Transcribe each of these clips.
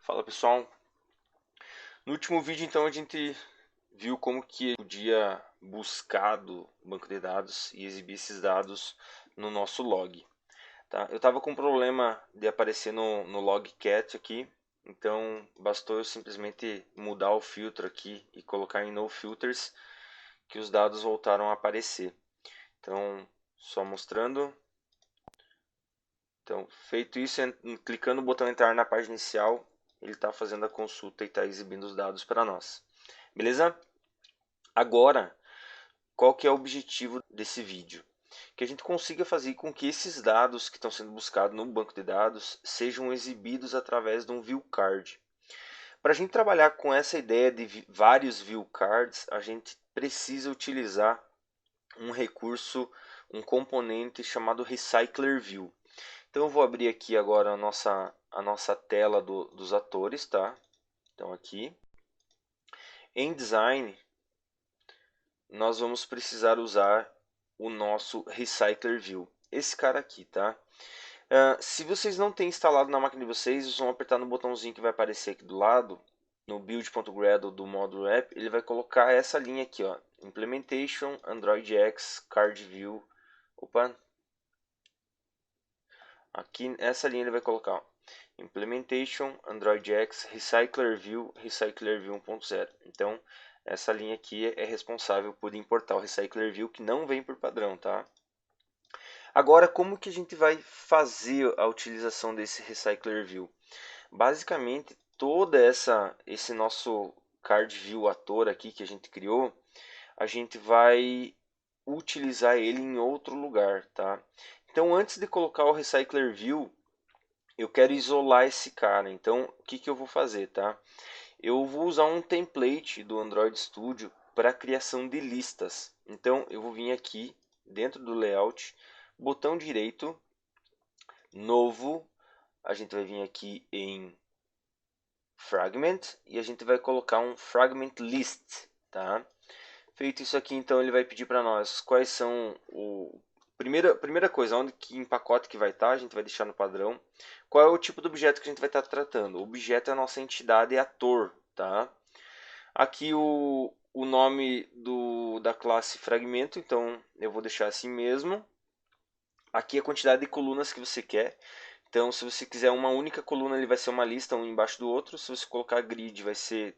Fala pessoal, no último vídeo então a gente viu como que podia buscar do banco de dados e exibir esses dados no nosso log. Tá? Eu estava com um problema de aparecer no logcat aqui, então bastou eu simplesmente mudar o filtro aqui e colocar em no filters que os dados voltaram a aparecer. Então só mostrando. Então feito isso, clicando no botão entrar na página inicial, ele está fazendo a consulta e está exibindo os dados para nós. Beleza? Agora, qual que é o objetivo desse vídeo? Que a gente consiga fazer com que esses dados que estão sendo buscados no banco de dados sejam exibidos através de um view card. Para a gente trabalhar com essa ideia de vários view cards, a gente precisa utilizar um recurso, um componente chamado Recycler View. Então eu vou abrir aqui agora a nossa tela dos atores, tá? Então aqui, em Design, nós vamos precisar usar o nosso Recycler View. Esse cara aqui, tá? Se vocês não têm instalado na máquina de vocês, vocês vão apertar no botãozinho que vai aparecer aqui do lado, no build.gradle do módulo app, ele vai colocar essa linha aqui, ó, Implementation, Android X, Card View. Opa! Aqui, essa linha ele vai colocar, ó, Implementation, Android X, Recycler View 1.0. Então, essa linha aqui é responsável por importar o Recycler View, que não vem por padrão, tá? Agora, como que a gente vai fazer a utilização desse Recycler View? Basicamente, esse nosso Card View ator aqui que a gente criou, a gente vai utilizar ele em outro lugar, tá? Então, antes de colocar o Recycler View, eu quero isolar esse cara. Então, o que eu vou fazer, tá? Eu vou usar um template do Android Studio para criação de listas. Então, eu vou vir aqui dentro do layout, botão direito, novo, a gente vai vir aqui em fragment e a gente vai colocar um fragment list, tá? Feito isso aqui, então ele vai pedir para nós quais são o primeira coisa, onde que em pacote que vai estar, a gente vai deixar no padrão. Qual é o tipo do objeto que a gente vai estar tratando? O objeto é a nossa entidade ator, tá? Aqui o nome da classe fragmento, então eu vou deixar assim mesmo. Aqui a quantidade de colunas que você quer. Então, se você quiser uma única coluna, ele vai ser uma lista, um embaixo do outro. Se você colocar grid, vai ser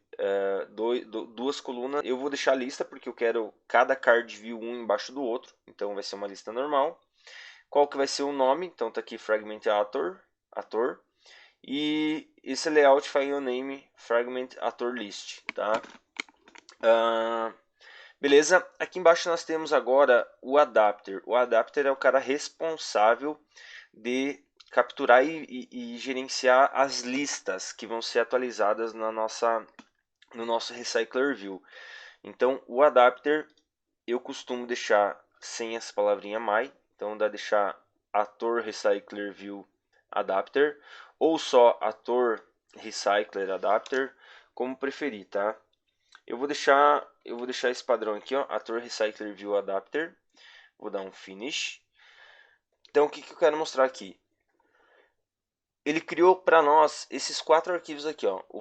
duas colunas. Eu vou deixar a lista, porque eu quero cada card view um embaixo do outro. Então, vai ser uma lista normal. Qual que vai ser o nome? Então, está aqui Fragment Ator. E esse layout file name Fragment Ator List. Tá? Beleza? Aqui embaixo nós temos agora o adapter. O adapter é o cara responsável de capturar e gerenciar as listas que vão ser atualizadas no nosso Recycler View. Então, o adapter eu costumo deixar sem essa palavrinha my. Então, dá deixar ator Recycler View adapter ou só ator Recycler adapter, como preferir, tá? Eu vou deixar esse padrão aqui, ó, ator Recycler View adapter. Vou dar um finish. Então, o que eu quero mostrar aqui? Ele criou para nós esses quatro arquivos aqui, ó, o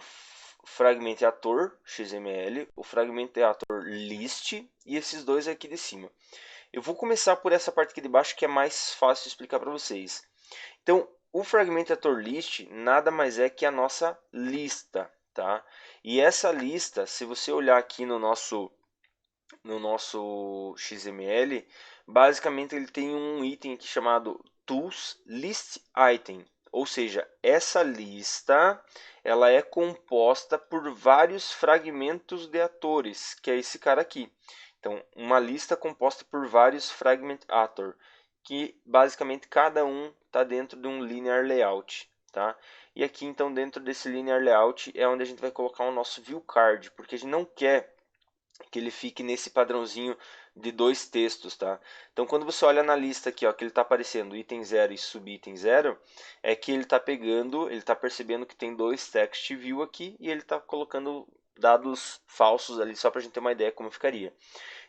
fragmentator XML, o fragmentator list e esses dois aqui de cima. Eu vou começar por essa parte aqui de baixo que é mais fácil de explicar para vocês. Então, o fragmentator list nada mais é que a nossa lista, tá? E essa lista, se você olhar aqui no nosso XML, basicamente ele tem um item aqui chamado Tools List Item. Ou seja, essa lista ela é composta por vários fragmentos de atores, que é esse cara aqui. Então, uma lista composta por vários fragment ator, que basicamente cada um está dentro de um linear layout, tá? E aqui então dentro desse linear layout é onde a gente vai colocar o nosso view card, porque a gente não quer que ele fique nesse padrãozinho de dois textos, tá? Então, quando você olha na lista aqui, ó, que ele está aparecendo item 0 e subitem 0, é que ele está pegando, ele está percebendo que tem dois text view aqui e ele está colocando dados falsos ali só para a gente ter uma ideia como ficaria.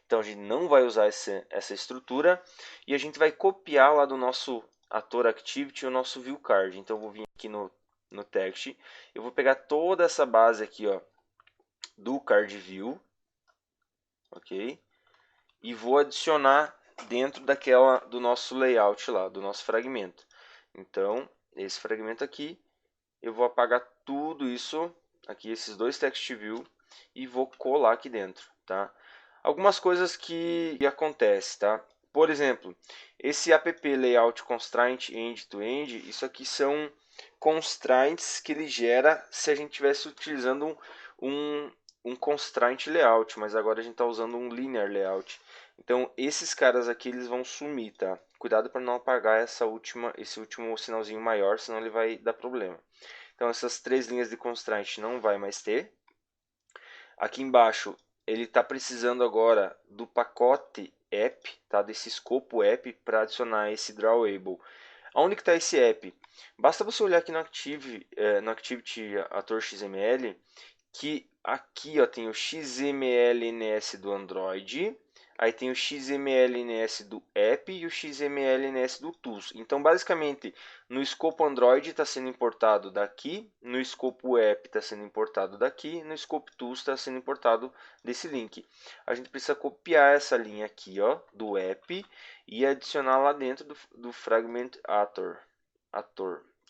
Então, a gente não vai usar essa estrutura e a gente vai copiar lá do nosso ator activity o nosso view card. Então, eu vou vir aqui no no text, eu vou pegar toda essa base aqui, ó, do card view, ok? E vou adicionar dentro do nosso layout lá, do nosso fragmento. Então, esse fragmento aqui, eu vou apagar tudo isso aqui, esses dois text view, e vou colar aqui dentro, tá? Algumas coisas que acontecem, tá? Por exemplo, esse app layout constraint end-to-end, isso aqui são constraints que ele gera se a gente estivesse utilizando um constraint layout, mas agora a gente está usando um linear layout. Então esses caras aqui eles vão sumir, tá? Cuidado para não apagar esse último sinalzinho maior, senão ele vai dar problema. Então essas três linhas de constraint não vai mais ter. Aqui embaixo ele está precisando agora do pacote app, tá? Desse escopo app para adicionar esse drawable. Onde que está esse app? Basta você olhar aqui no Activity Ator XML, que aqui ó, tem o XMLNS do Android, aí tem o XMLNS do app e o XMLNS do tools. Então, basicamente, no escopo Android está sendo importado daqui, no escopo app está sendo importado daqui, no escopo tools está sendo importado desse link. A gente precisa copiar essa linha aqui, ó, do app e adicionar lá dentro do fragment ator.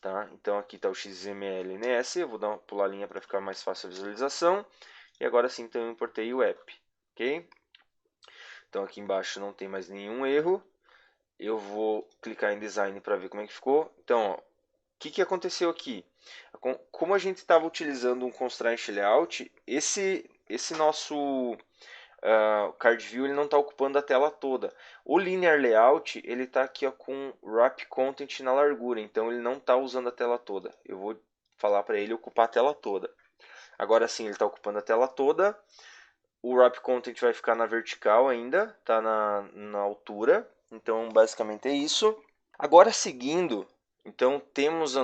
Tá? Então aqui está o XMLNS, eu vou dar uma puladinha para ficar mais fácil a visualização. E agora sim, então eu importei o app, ok? Então aqui embaixo não tem mais nenhum erro. Eu vou clicar em design para ver como é que ficou. Então, o que aconteceu aqui? Como a gente estava utilizando um constraint layout, esse nosso o card view ele não está ocupando a tela toda. O linear layout ele está aqui ó, com wrap content na largura, então ele não está usando a tela toda. Eu vou falar para ele ocupar a tela toda. Agora sim ele está ocupando a tela toda. O wrap content vai ficar na vertical ainda, tá na altura. Então basicamente é isso. Agora seguindo, então temos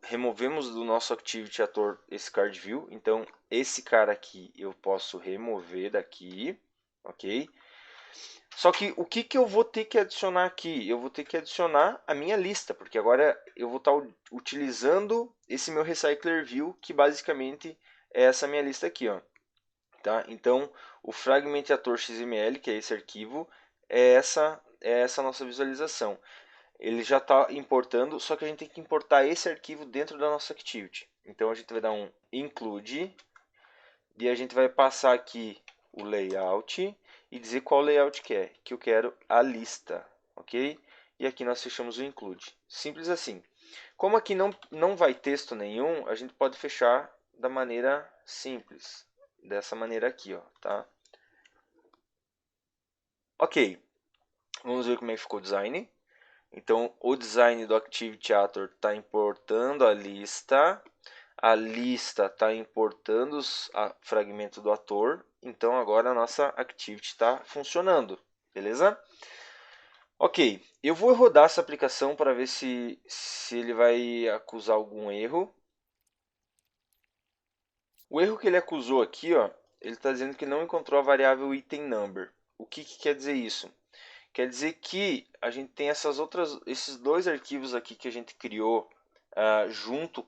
removemos do nosso Activity Ator esse card view. Então esse cara aqui eu posso remover daqui, ok? Só que o que eu vou ter que adicionar aqui? Eu vou ter que adicionar a minha lista, porque agora eu vou estar utilizando esse meu Recycler View, que basicamente é essa minha lista aqui, ó. Tá? Então o fragmentator XML, que é esse arquivo, é essa nossa visualização. Ele já está importando, só que a gente tem que importar esse arquivo dentro da nossa Activity. Então a gente vai dar um include e a gente vai passar aqui o layout e dizer qual layout que é, que eu quero a lista, ok? E aqui nós fechamos o include. Simples assim. Como aqui não vai texto nenhum, a gente pode fechar da maneira simples, dessa maneira aqui, ó, tá? Ok, vamos ver como é que ficou o design. Então, o design do ActivityAtor está importando a lista está importando o fragmento do ator, então agora a nossa Activity está funcionando, beleza? Ok, eu vou rodar essa aplicação para ver se ele vai acusar algum erro. O erro que ele acusou aqui, ó, ele está dizendo que não encontrou a variável item number. O que quer dizer isso? Quer dizer que a gente tem esses dois arquivos aqui que a gente criou junto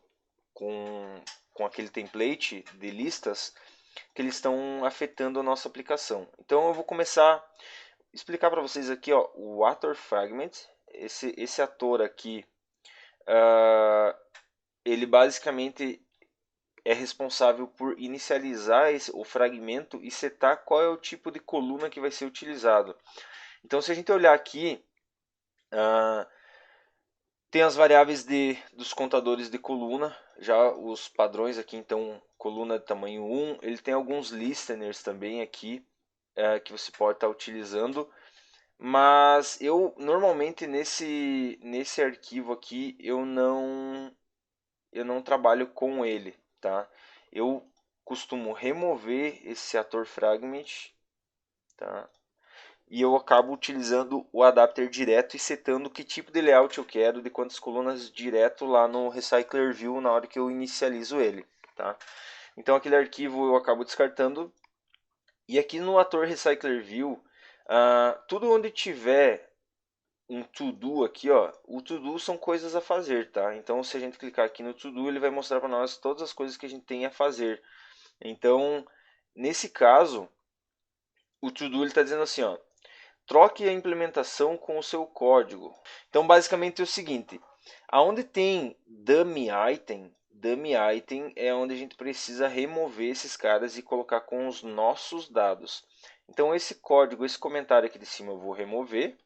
com aquele template de listas, que eles estão afetando a nossa aplicação. Então eu vou começar a explicar para vocês aqui ó, o Ator Fragment. Esse ator aqui, ele basicamente é responsável por inicializar o fragmento e setar qual é o tipo de coluna que vai ser utilizado. Então se a gente olhar aqui, tem as variáveis dos contadores de coluna, já os padrões aqui, então coluna de tamanho 1, ele tem alguns listeners também aqui, que você pode estar utilizando, mas eu normalmente nesse arquivo aqui eu não trabalho com ele, tá? Eu costumo remover esse ator fragment, tá? E eu acabo utilizando o adapter direto e setando que tipo de layout eu quero, de quantas colunas direto lá no Recycler View na hora que eu inicializo ele, tá? Então aquele arquivo eu acabo descartando. E aqui no ator Recycler View, tudo onde tiver um to-do aqui, ó, o to-do são coisas a fazer, tá? Então, se a gente clicar aqui no to-do, ele vai mostrar para nós todas as coisas que a gente tem a fazer. Então, nesse caso, o to-do está dizendo assim, ó, troque a implementação com o seu código. Então, basicamente é o seguinte, aonde tem dummy item é onde a gente precisa remover esses caras e colocar com os nossos dados. Então, esse código, esse comentário aqui de cima eu vou remover.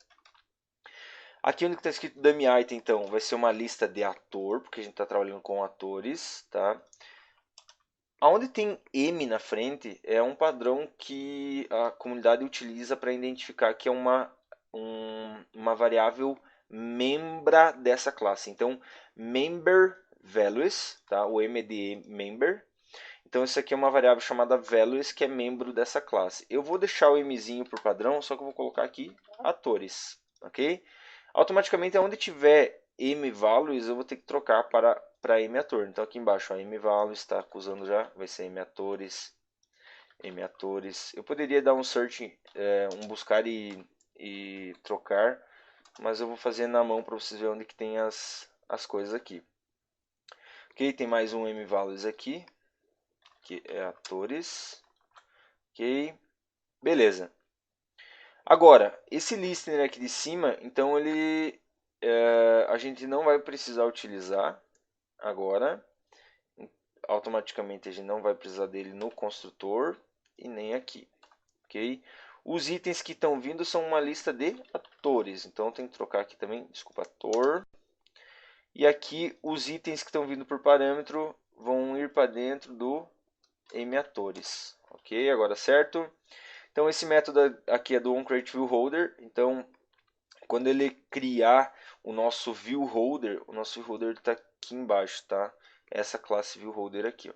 Aqui onde está escrito dummy item, então, vai ser uma lista de ator, porque a gente está trabalhando com atores, tá? Aonde tem M na frente é um padrão que a comunidade utiliza para identificar que é uma variável membra dessa classe. Então, member values, tá? O M é de member. Então, isso aqui é uma variável chamada values que é membro dessa classe. Eu vou deixar o Mzinho por padrão, só que eu vou colocar aqui atores, ok? Automaticamente, onde tiver mValues, eu vou ter que trocar para mAtor. Então, aqui embaixo, mValues está acusando já, vai ser mAtores, mAtores. Eu poderia dar um search, um buscar e trocar, mas eu vou fazer na mão para vocês verem onde que tem as coisas aqui. Ok, tem mais um mValues aqui, que é atores. Ok, beleza. Agora, esse listener aqui de cima, então a gente não vai precisar utilizar agora. Automaticamente a gente não vai precisar dele no construtor e nem aqui. Ok? Os itens que estão vindo são uma lista de atores. Então tem que trocar aqui também, desculpa, ator. E aqui os itens que estão vindo por parâmetro vão ir para dentro do mAtores. Ok? Agora certo? Então esse método aqui é do onCreateViewHolder. Então quando ele criar o nosso viewholder, o nosso viewholder está aqui embaixo, tá? Essa classe viewholder aqui, ó.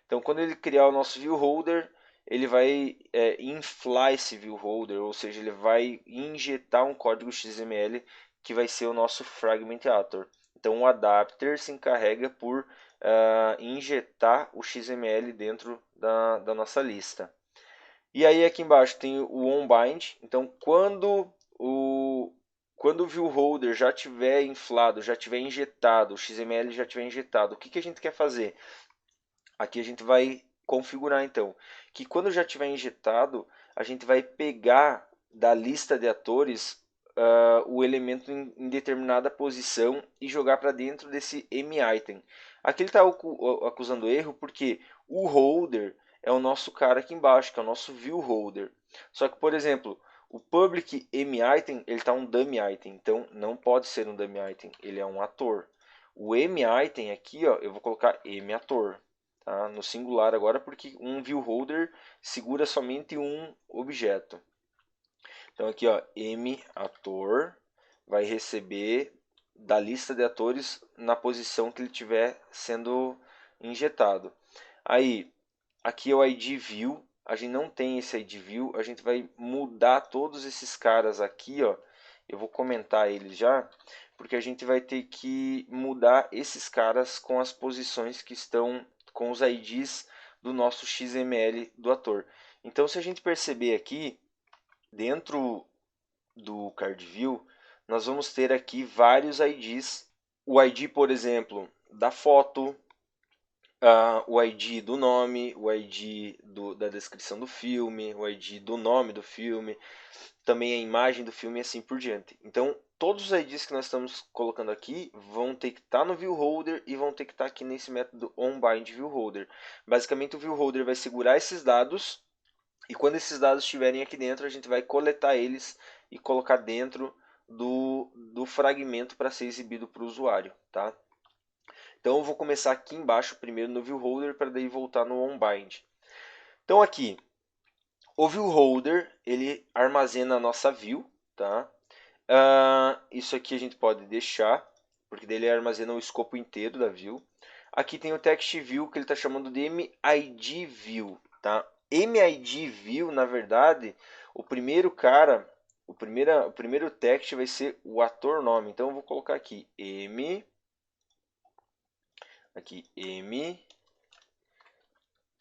Então quando ele criar o nosso viewholder, ele vai inflar esse viewholder, ou seja, ele vai injetar um código XML que vai ser o nosso fragmentator. Então o adapter se encarrega por injetar o XML dentro da nossa lista. E aí aqui embaixo tem o onBind. Então quando o viewholder já tiver inflado, já tiver injetado, o XML já tiver injetado, o que a gente quer fazer? Aqui a gente vai configurar então que quando já tiver injetado, a gente vai pegar da lista de atores o elemento em determinada posição e jogar para dentro desse mitem. Aqui ele está acusando erro porque o holder é o nosso cara aqui embaixo, que é o nosso view holder. Só que, por exemplo, o public mitem ele está um dummy item, então não pode ser um dummy item, ele é um ator. O mitem aqui, ó, eu vou colocar mator. Tá? No singular agora, porque um viewholder segura somente um objeto. Então aqui, ó, mator vai receber da lista de atores na posição que ele estiver sendo injetado. Aí, aqui é o id view, a gente não tem esse id view, a gente vai mudar todos esses caras aqui, ó. Eu vou comentar eles já, porque a gente vai ter que mudar esses caras com as posições que estão com os IDs do nosso XML do ator. Então, se a gente perceber aqui, dentro do card view, nós vamos ter aqui vários IDs. O ID, por exemplo, da foto, o ID do nome, o ID da descrição do filme, o ID do nome do filme, também a imagem do filme e assim por diante. Então, todos os IDs que nós estamos colocando aqui vão ter que estar no viewholder e vão ter que estar aqui nesse método onBindViewHolder. Basicamente, o viewholder vai segurar esses dados e quando esses dados estiverem aqui dentro, a gente vai coletar eles e colocar dentro do fragmento para ser exibido para o usuário, tá? Então eu vou começar aqui embaixo primeiro no viewholder para daí voltar no onBind. Então aqui, o viewholder ele armazena a nossa view, tá? Isso aqui a gente pode deixar, porque daí ele armazena o escopo inteiro da view. Aqui tem o text view que ele está chamando de MID view, tá? MID view, na verdade, o primeiro cara, o primeiro text vai ser o ator nome. Então eu vou colocar aqui M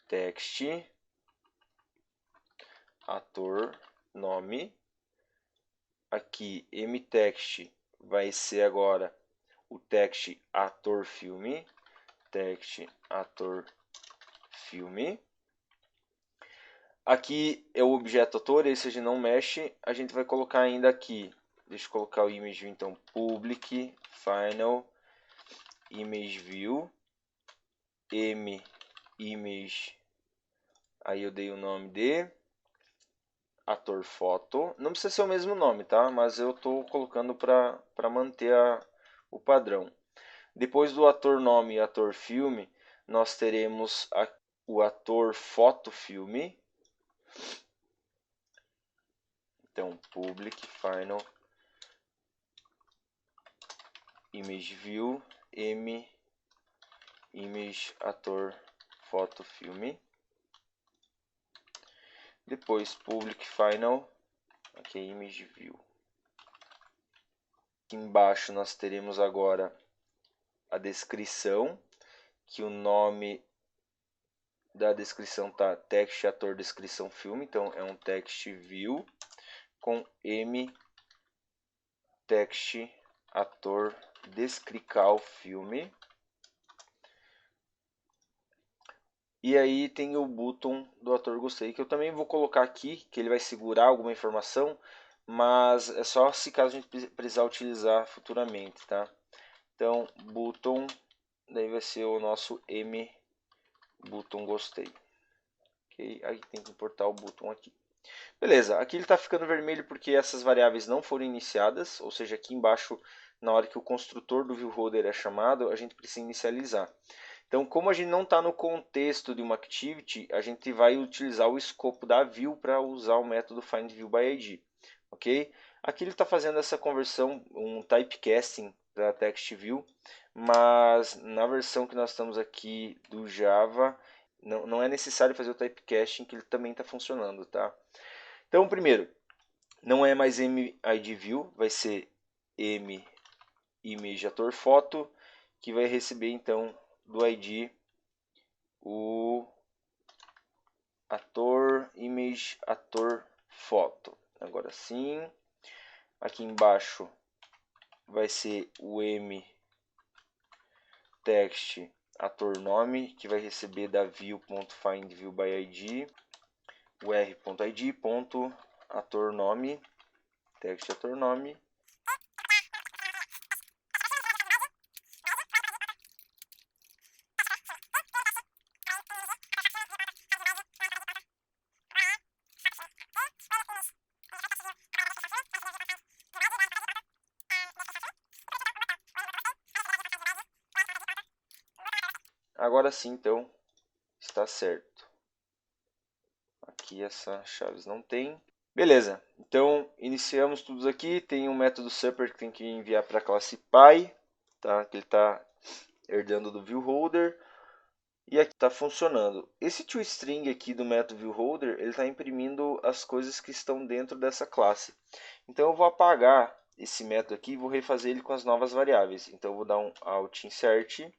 text ator nome aqui mtext vai ser agora o text ator filme, text ator filme. Aqui é o objeto ator, esse a gente não mexe, a gente vai colocar ainda aqui, deixa eu colocar o image view, então public final image view image, aí eu dei o nome de ator foto, não precisa ser o mesmo nome, tá? Mas eu estou colocando para manter o padrão. Depois do ator nome e ator filme, nós teremos o ator foto filme. Então, public final image view image ator foto filme. Depois public final aqui é image view. Aqui embaixo nós teremos agora a descrição, que o nome da descrição tá text ator descrição filme, então é um text view com text ator descrical filme. E aí tem o botão do ator gostei, que eu também vou colocar aqui, que ele vai segurar alguma informação, mas é só se caso a gente precisar utilizar futuramente, tá? Então, botão, daí vai ser o nosso botão gostei. Ok, aí tem que importar o botão aqui. Beleza, aqui ele está ficando vermelho porque essas variáveis não foram iniciadas, ou seja, aqui embaixo, na hora que o construtor do viewHolder é chamado, a gente precisa inicializar. Então, como a gente não está no contexto de uma activity, a gente vai utilizar o escopo da view para usar o método findViewById. Ok? Aqui ele está fazendo essa conversão, um typecasting para TextView, mas na versão que nós estamos aqui do Java, não é necessário fazer o typecasting, que ele também está funcionando. Tá? Então, primeiro, não é mais MIDView, vai ser MImageAtorPhoto, que vai receber então do ID o ator image ator foto. Agora sim, aqui embaixo vai ser o mtext ator nome, que vai receber da view.findViewById o r.id.ator nome, text ator nome. Agora sim, então, está certo. Aqui essa chaves não tem. Beleza, então iniciamos tudo aqui. Tem um método super que tem que enviar para a classe Py, tá? Que ele está herdando do viewHolder. E aqui está funcionando. Esse toString aqui do método viewHolder, ele está imprimindo as coisas que estão dentro dessa classe. Então eu vou apagar esse método aqui e vou refazer ele com as novas variáveis. Então eu vou dar um alt insert,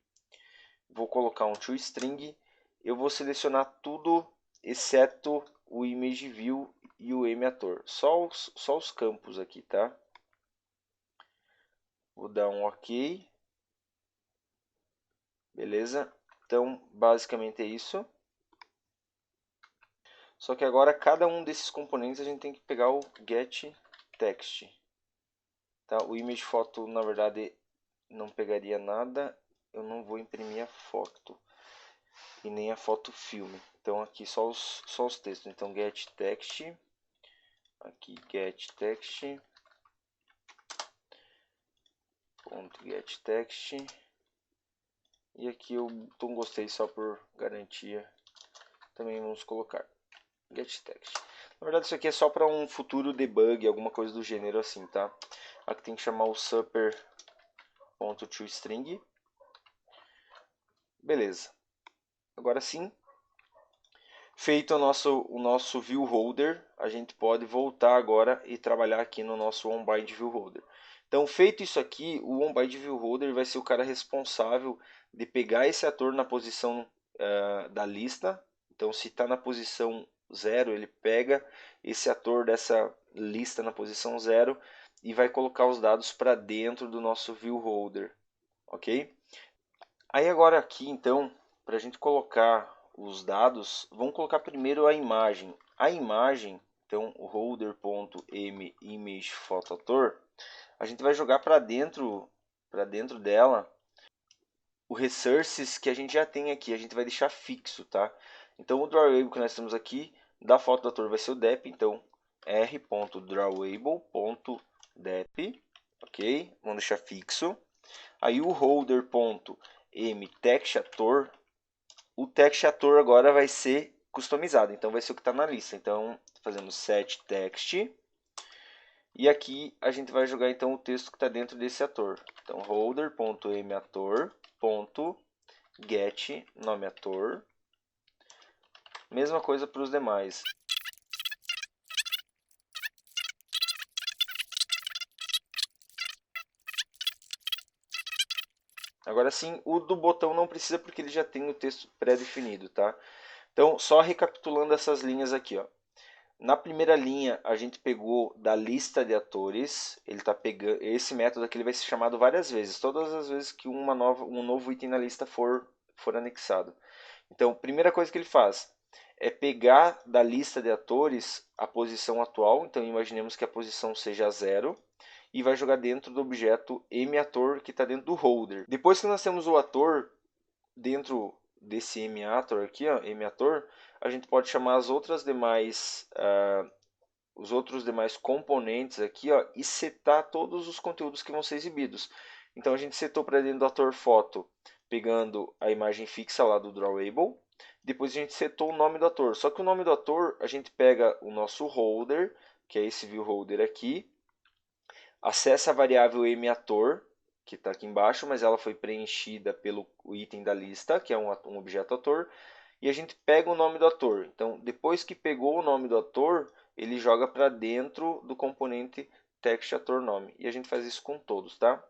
vou colocar um toString, eu vou selecionar tudo exceto o ImageView e o mAtor, só os campos aqui, tá? Vou dar um OK, beleza? Então basicamente é isso. Só que agora cada um desses componentes a gente tem que pegar o getText. Tá? O ImagePhoto na verdade não pegaria nada, eu não vou imprimir a foto e nem a foto filme. Então aqui só os textos. Então getText, aqui getText, ponto getText, e aqui eu gostei só por garantia. Também vamos colocar getText. Na verdade isso aqui é só para um futuro debug, alguma coisa do gênero assim, tá? Aqui tem que chamar o super.toString. Beleza. Agora sim, feito o nosso viewHolder, a gente pode voltar agora e trabalhar aqui no nosso onBindViewHolder. Então, feito isso aqui, o onBindViewHolder vai ser o cara responsável de pegar esse ator na posição da lista. Então, se está na posição 0, ele pega esse ator dessa lista na posição 0 e vai colocar os dados para dentro do nosso view holder, ok? Aí agora aqui então, para a gente colocar os dados, vamos colocar primeiro a imagem. A imagem, então o holder.m_image_photoauthor, a gente vai jogar para dentro dela o resources que a gente já tem aqui, a gente vai deixar fixo, tá? Então o drawable que nós temos aqui da foto do ator vai ser o dep, então r.drawable.dep, ok? Vamos deixar fixo. Aí o holder.mTextAtor, o textAtor agora vai ser customizado, então vai ser o que está na lista. Então fazemos setText e aqui a gente vai jogar então o texto que está dentro desse ator. Então holder.mator.get nome ator. Mesma coisa para os demais. Agora sim, o do botão não precisa porque ele já tem o texto pré-definido, tá? Então, só recapitulando essas linhas aqui, ó. Na primeira linha, a gente pegou da lista de atores. Ele tá pegando esse método aqui, ele vai ser chamado várias vezes, todas as vezes que um novo item na lista for anexado. Então, primeira coisa que ele faz é pegar da lista de atores a posição atual. Então, imaginemos que a posição seja 0 e vai jogar dentro do objeto mator que está dentro do holder. Depois que nós temos o ator dentro desse mator aqui, ó, mator, a gente pode chamar as outras demais os outros demais componentes aqui, ó, e setar todos os conteúdos que vão ser exibidos. Então a gente setou para dentro do ator foto, pegando a imagem fixa lá do drawable. Depois a gente setou o nome do ator. Só que o nome do ator, a gente pega o nosso holder, que é esse view holder aqui, acessa a variável mator, que está aqui embaixo, mas ela foi preenchida pelo item da lista, que é um objeto ator, e a gente pega o nome do ator. Então, depois que pegou o nome do ator, ele joga para dentro do componente textAtorNome. E a gente faz isso com todos, tá?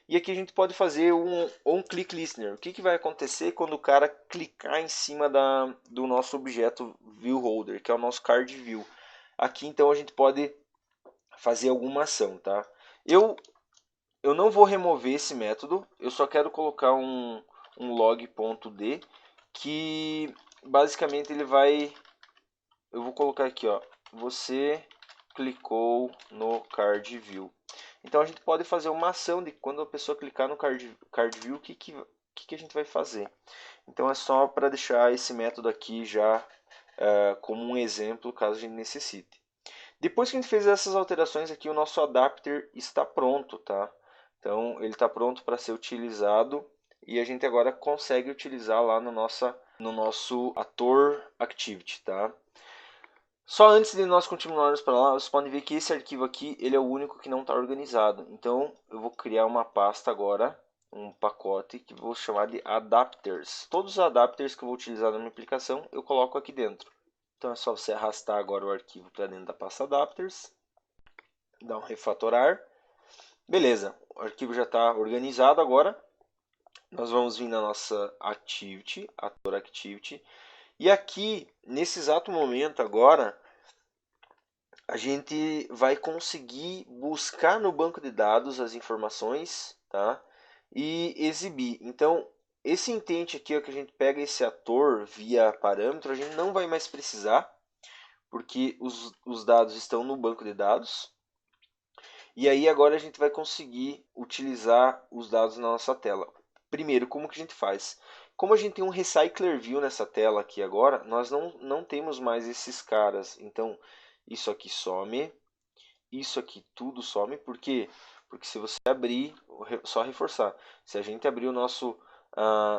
E aqui a gente pode fazer um click listener. O que vai acontecer quando o cara clicar em cima do nosso objeto viewHolder, que é o nosso card view? Aqui então a gente pode fazer alguma ação, tá? Eu não vou remover esse método, eu só quero colocar um log.d que basicamente ele vai, eu vou colocar aqui, ó, você clicou no card view. Então a gente pode fazer uma ação de quando a pessoa clicar no card view, o que a gente vai fazer. Então é só para deixar esse método aqui já como um exemplo, caso a gente necessite. Depois que a gente fez essas alterações aqui, o nosso adapter está pronto, tá? Então ele está pronto para ser utilizado e a gente agora consegue utilizar lá no nosso ator activity, tá? Só antes de nós continuarmos para lá, vocês podem ver que esse arquivo aqui ele é o único que não está organizado. Então eu vou criar uma pasta agora, um pacote que vou chamar de adapters. Todos os adapters que eu vou utilizar na minha aplicação eu coloco aqui dentro. Então é só você arrastar agora o arquivo para dentro da pasta adapters, dar um refatorar. Beleza, o arquivo já está organizado agora. Nós vamos vir na nossa activity, ator activity, e aqui nesse exato momento agora a gente vai conseguir buscar no banco de dados as informações, tá? E exibir. Então esse intent aqui, ó, que a gente pega esse ator via parâmetro, a gente não vai mais precisar, porque os dados estão no banco de dados. E aí agora a gente vai conseguir utilizar os dados na nossa tela. Primeiro, como que a gente faz? Como a gente tem um Recycler View nessa tela aqui agora, nós não temos mais esses caras. Então, isso aqui some, isso aqui tudo some. Por quê? Porque se você abrir, só reforçar, se a gente abrir o nosso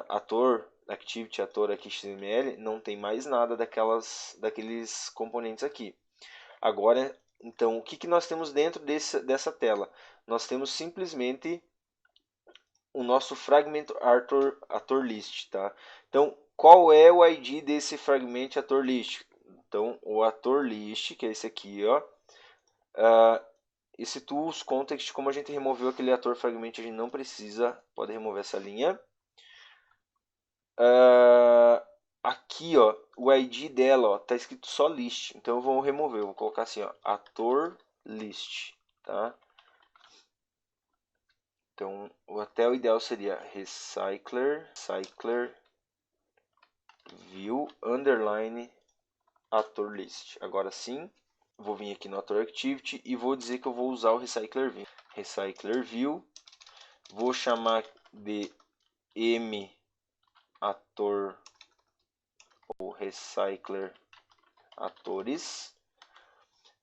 ator, activity ator aqui XML, não tem mais nada daqueles componentes aqui. Agora, então, o que nós temos dentro dessa tela? Nós temos simplesmente o nosso fragment ator list, tá? Então, qual é o ID desse fragment ator list? Então, o ator list, que é esse aqui, ó. Esse tools context, como a gente removeu aquele ator fragment, a gente não precisa, pode remover essa linha. Aqui, ó, o ID dela, ó, tá escrito só list. Então eu vou remover, eu vou colocar assim, ó, ator list, tá? Então, até o ideal seria recycler view underline ator list. Agora sim, vou vir aqui no ator activity e vou dizer que eu vou usar o recycler view. Recycler view, vou chamar de m ator ou recycler atores.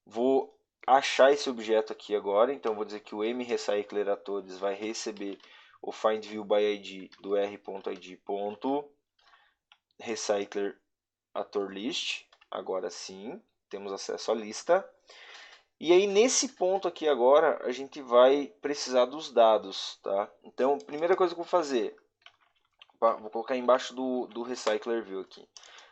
Vou achar esse objeto aqui agora, então vou dizer que o mRecycler atores vai receber o findViewById do r.id.recycler atorList. Agora sim, temos acesso à lista. E aí nesse ponto aqui agora, a gente vai precisar dos dados, tá? Então, a primeira coisa que eu vou fazer, vou colocar embaixo do Recycler View aqui.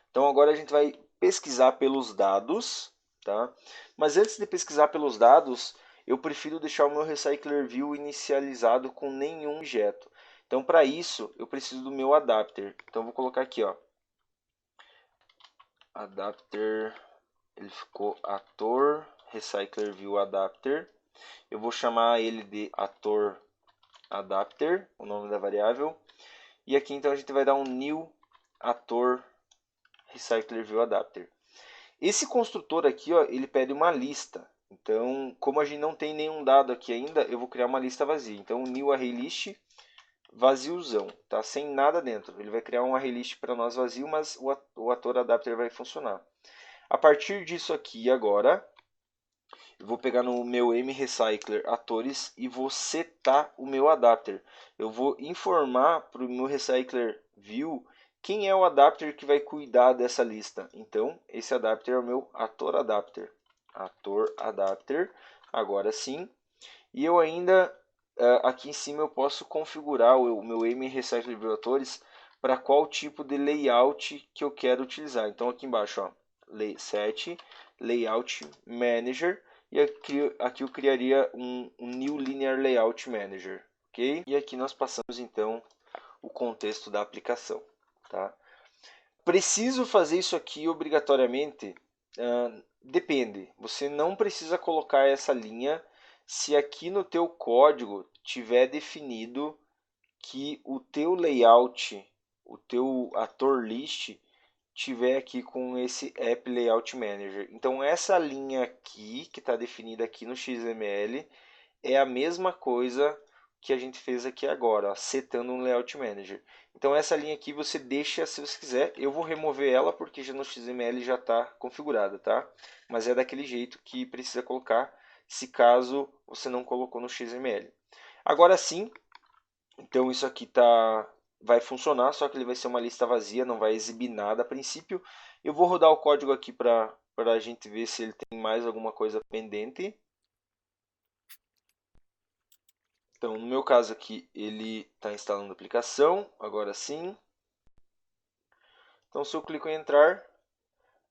Então agora a gente vai pesquisar pelos dados, tá? Mas antes de pesquisar pelos dados, eu prefiro deixar o meu Recycler View inicializado com nenhum objeto. Então para isso, eu preciso do meu adapter. Então vou colocar aqui, ó, adapter, ele ficou ator, Recycler View adapter. Eu vou chamar ele de ator adapter, o nome da variável. E aqui então a gente vai dar um new ator Recycler View adapter. Esse construtor aqui, ó, ele pede uma lista. Então, como a gente não tem nenhum dado aqui ainda, eu vou criar uma lista vazia. Então, new arraylist vaziozão, tá? Sem nada dentro. Ele vai criar um arraylist para nós vazio, mas o ator adapter vai funcionar. A partir disso aqui agora, eu vou pegar no meu mRecycler atores e vou setar o meu adapter. Eu vou informar para o meu Recycler View quem é o adapter que vai cuidar dessa lista. Então, esse adapter é o meu ator adapter. Ator adapter, agora sim. E eu ainda, aqui em cima, eu posso configurar o meu mRecycler View atores para qual tipo de layout que eu quero utilizar. Então, aqui embaixo, ó, set layout manager. E aqui eu criaria um New Linear Layout Manager. Okay? E aqui nós passamos então o contexto da aplicação. Tá? Preciso fazer isso aqui obrigatoriamente? Depende. Você não precisa colocar essa linha se aqui no teu código tiver definido que o teu layout, o teu ator list, tiver aqui com esse App Layout Manager. Então essa linha aqui, que está definida aqui no XML, é a mesma coisa que a gente fez aqui agora, ó, setando um Layout Manager. Então essa linha aqui você deixa se você quiser. Eu vou remover ela porque já no XML já está configurada, tá? Mas é daquele jeito que precisa colocar, se caso você não colocou no XML. Agora sim, então isso aqui vai funcionar, só que ele vai ser uma lista vazia, não vai exibir nada a princípio. Eu vou rodar o código aqui para a gente ver se ele tem mais alguma coisa pendente. Então, no meu caso aqui, ele está instalando a aplicação, agora sim. Então, se eu clico em entrar,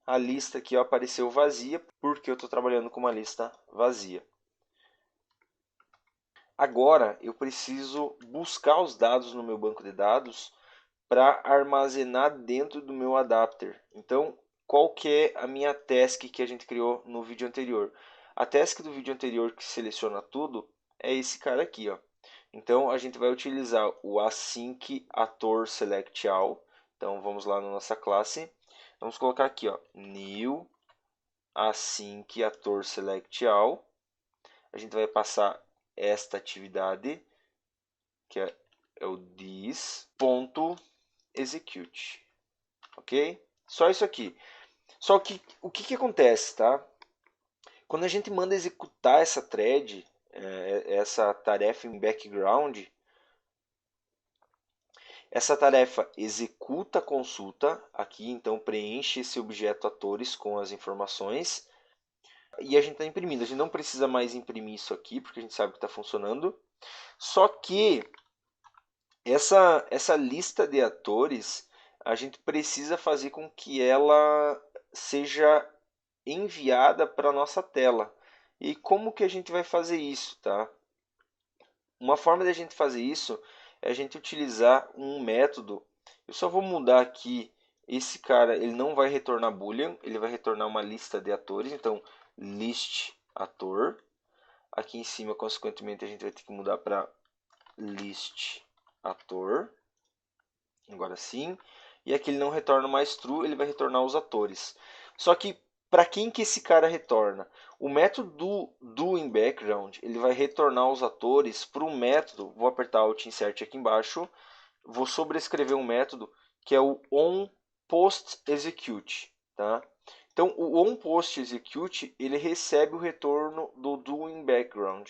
a lista aqui ó, apareceu vazia, porque eu estou trabalhando com uma lista vazia. Agora, eu preciso buscar os dados no meu banco de dados para armazenar dentro do meu adapter. Então, qual que é a minha task que a gente criou no vídeo anterior? A task do vídeo anterior que seleciona tudo é esse cara aqui, ó. Então, a gente vai utilizar o async ator select all. Então, vamos lá na nossa classe. Vamos colocar aqui, ó, new async ator select all. A gente vai passar esta atividade, que é o this.execute. Ok? Só isso aqui. Só que o que acontece, tá? Quando a gente manda executar essa thread, essa tarefa em background, essa tarefa executa a consulta, aqui então preenche esse objeto atores com as informações, e a gente está imprimindo. A gente não precisa mais imprimir isso aqui, porque a gente sabe que está funcionando. Só que essa lista de atores, a gente precisa fazer com que ela seja enviada para a nossa tela. E como que a gente vai fazer isso, tá? Uma forma de a gente fazer isso é a gente utilizar um método. Eu só vou mudar aqui, esse cara ele não vai retornar boolean, ele vai retornar uma lista de atores, então list ator. Aqui em cima, consequentemente, a gente vai ter que mudar para list ator. Agora sim. E aqui ele não retorna mais true, ele vai retornar os atores. Só que para quem que esse cara retorna? O método do in background, ele vai retornar os atores para um método, vou apertar Alt Insert aqui embaixo, vou sobrescrever um método que é o onPostExecute, tá? Então o onPostExecute, ele recebe o retorno do do in background,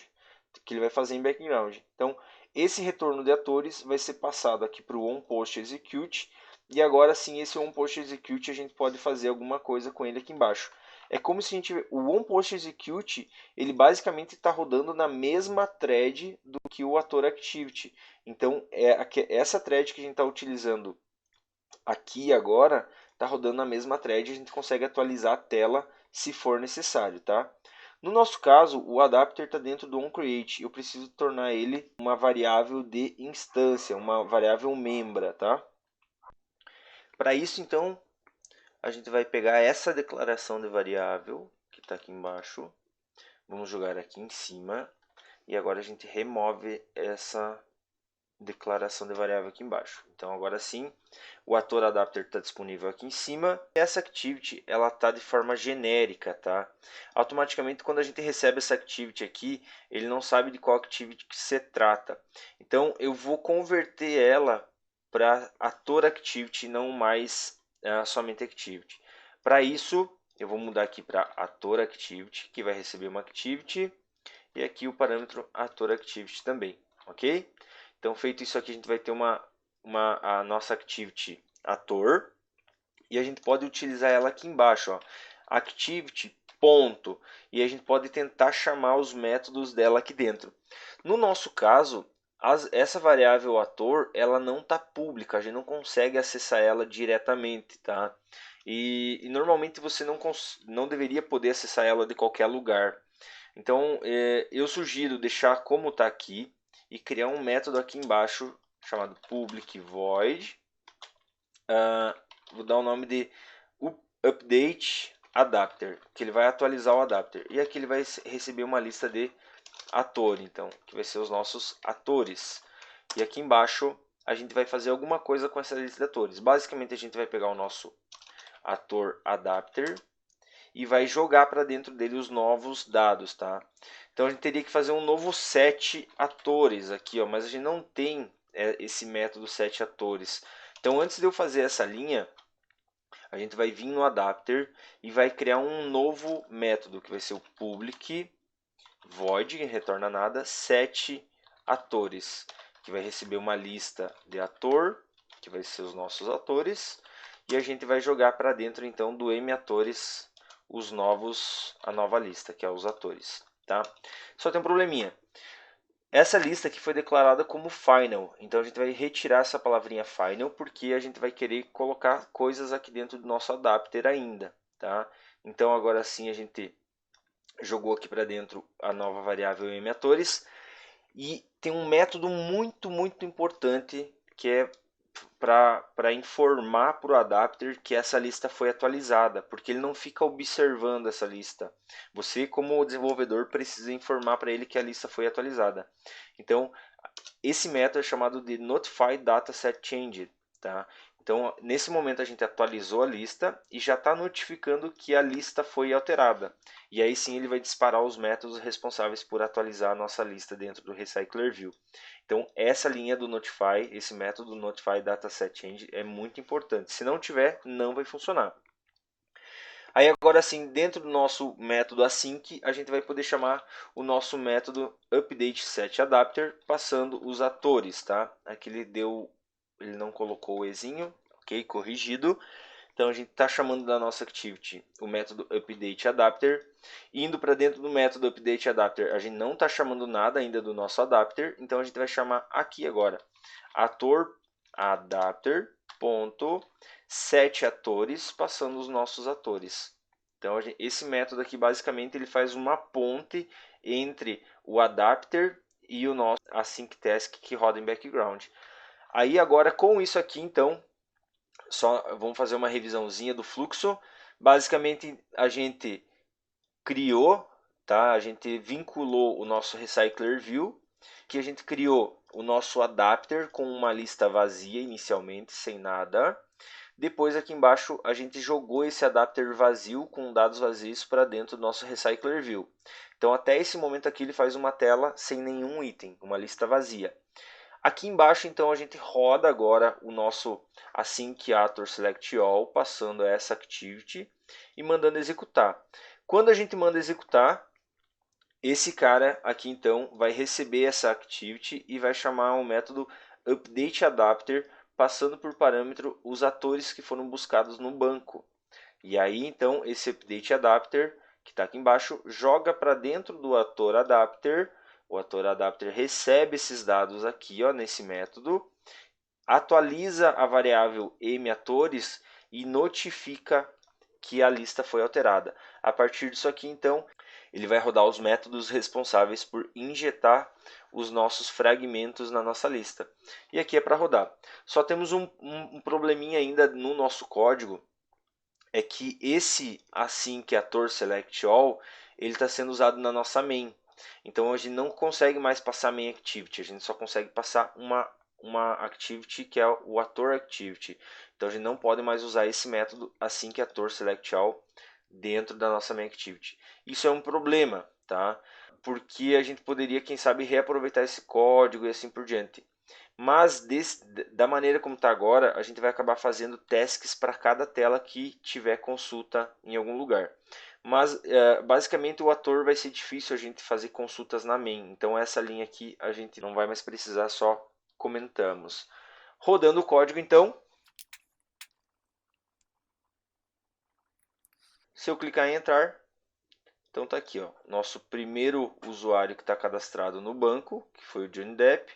que ele vai fazer em background. Então esse retorno de atores vai ser passado aqui para o onPostExecute. E agora sim, esse onPostExecute a gente pode fazer alguma coisa com ele aqui embaixo. É como se a gente... O onPostExecute, ele basicamente está rodando na mesma thread do que o atorActivity. Então, essa thread que a gente está utilizando aqui agora, está rodando na mesma thread. A gente consegue atualizar a tela se for necessário, tá? No nosso caso, o adapter está dentro do onCreate. Eu preciso tornar ele uma variável de instância, uma variável membra, tá? Para isso, então, a gente vai pegar essa declaração de variável, que está aqui embaixo, vamos jogar aqui em cima, e agora a gente remove essa declaração de variável aqui embaixo. Então, agora sim, o ator adapter está disponível aqui em cima. Essa activity, ela está de forma genérica, tá? Automaticamente, quando a gente recebe essa activity aqui, ele não sabe de qual activity que se trata. Então, eu vou converter ela para ator activity, não mais somente activity. Para isso, eu vou mudar aqui para ator activity, que vai receber uma activity, e aqui o parâmetro ator activity também, ok? Então, feito isso aqui, a gente vai ter a nossa activity ator, e a gente pode utilizar ela aqui embaixo, ó, activity ponto, e a gente pode tentar chamar os métodos dela aqui dentro. No nosso caso, essa variável ator, ela não está pública, a gente não consegue acessar ela diretamente, tá? E normalmente você não deveria poder acessar ela de qualquer lugar. Então, eu sugiro deixar como está aqui e criar um método aqui embaixo chamado public void. Vou dar o nome de update adapter, que ele vai atualizar o adapter. E aqui ele vai receber uma lista de ator, então, que vai ser os nossos atores. E aqui embaixo a gente vai fazer alguma coisa com essa lista de atores. Basicamente a gente vai pegar o nosso ator adapter e vai jogar para dentro dele os novos dados, tá? Então a gente teria que fazer um novo set atores aqui, ó, mas a gente não tem esse método set atores. Então antes de eu fazer essa linha, a gente vai vir no adapter e vai criar um novo método que vai ser o public void, que não retorna nada, set atores, que vai receber uma lista de ator, que vai ser os nossos atores, e a gente vai jogar para dentro então do matores a nova lista, que é os atores, tá? Só tem um probleminha. Essa lista aqui foi declarada como final, então a gente vai retirar essa palavrinha final porque a gente vai querer colocar coisas aqui dentro do nosso adapter ainda, tá? Então agora sim a gente jogou aqui para dentro a nova variável matores e tem um método muito importante que é para informar para o adapter que essa lista foi atualizada, porque ele não fica observando essa lista. Você, como desenvolvedor, precisa informar para ele que a lista foi atualizada. Então, esse método é chamado de Notify Dataset Changed, tá? Então, nesse momento a gente atualizou a lista e já está notificando que a lista foi alterada. E aí sim ele vai disparar os métodos responsáveis por atualizar a nossa lista dentro do Recycler View. Então, essa linha do Notify, esse método Notify Dataset Change é muito importante. Se não tiver, não vai funcionar. Aí agora sim, dentro do nosso método async, a gente vai poder chamar o nosso método updateSetAdapter passando os atores, tá? Aqui ele não colocou o ezinho, ok? Corrigido. Então a gente está chamando da nossa activity o método updateAdapter. Indo para dentro do método updateAdapter, a gente não está chamando nada ainda do nosso adapter, então a gente vai chamar aqui agora atorAdapter.setAtores passando os nossos atores. Então esse método aqui basicamente ele faz uma ponte entre o adapter e o nosso async task que roda em background. Aí agora com isso aqui então vamos fazer uma revisãozinha do fluxo. Basicamente a gente criou, tá? A gente vinculou o nosso Recycler View, que a gente criou o nosso adapter com uma lista vazia inicialmente, sem nada. Depois aqui embaixo a gente jogou esse adapter vazio com dados vazios para dentro do nosso Recycler View. Então até esse momento aqui ele faz uma tela sem nenhum item, uma lista vazia. Aqui embaixo então a gente roda agora o nosso Async Ator Select All, passando essa activity e mandando executar. Quando a gente manda executar, esse cara aqui então vai receber essa activity e vai chamar o método updateAdapter, passando por parâmetro os atores que foram buscados no banco. E aí então esse updateAdapter, que está aqui embaixo, joga para dentro do ator adapter. O ator adapter recebe esses dados aqui, ó, nesse método, atualiza a variável matores e notifica que a lista foi alterada. A partir disso aqui, então, ele vai rodar os métodos responsáveis por injetar os nossos fragmentos na nossa lista. E aqui é para rodar. Só temos um probleminha ainda no nosso código, é que esse async ator select all, ele está sendo usado na nossa main. Então a gente não consegue mais passar main activity, a gente só consegue passar uma activity que é o ator activity. Então a gente não pode mais usar esse método async ator select all dentro da nossa main activity. Isso é um problema, tá? Porque a gente poderia, quem sabe, reaproveitar esse código e assim por diante. Mas da maneira como está agora, a gente vai acabar fazendo tasks para cada tela que tiver consulta em algum lugar. Mas basicamente o ator vai ser difícil a gente fazer consultas na main. Então essa linha aqui a gente não vai mais precisar, só comentamos. Rodando o código então. Se eu clicar em entrar, então está aqui, ó, nosso primeiro usuário que está cadastrado no banco, que foi o Johnny Depp.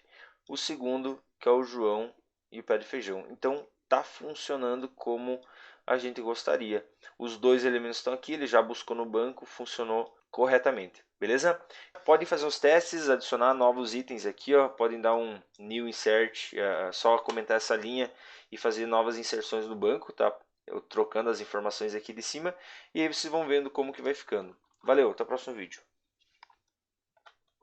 O segundo, que é o João e o Pé de Feijão. Então está funcionando como a gente gostaria. Os dois elementos estão aqui, ele já buscou no banco, funcionou corretamente. Beleza? Podem fazer os testes, adicionar novos itens aqui, ó. Podem dar um new insert, só comentar essa linha e fazer novas inserções no banco, tá? Eu trocando as informações aqui de cima, e aí vocês vão vendo como que vai ficando. Valeu, até o próximo vídeo.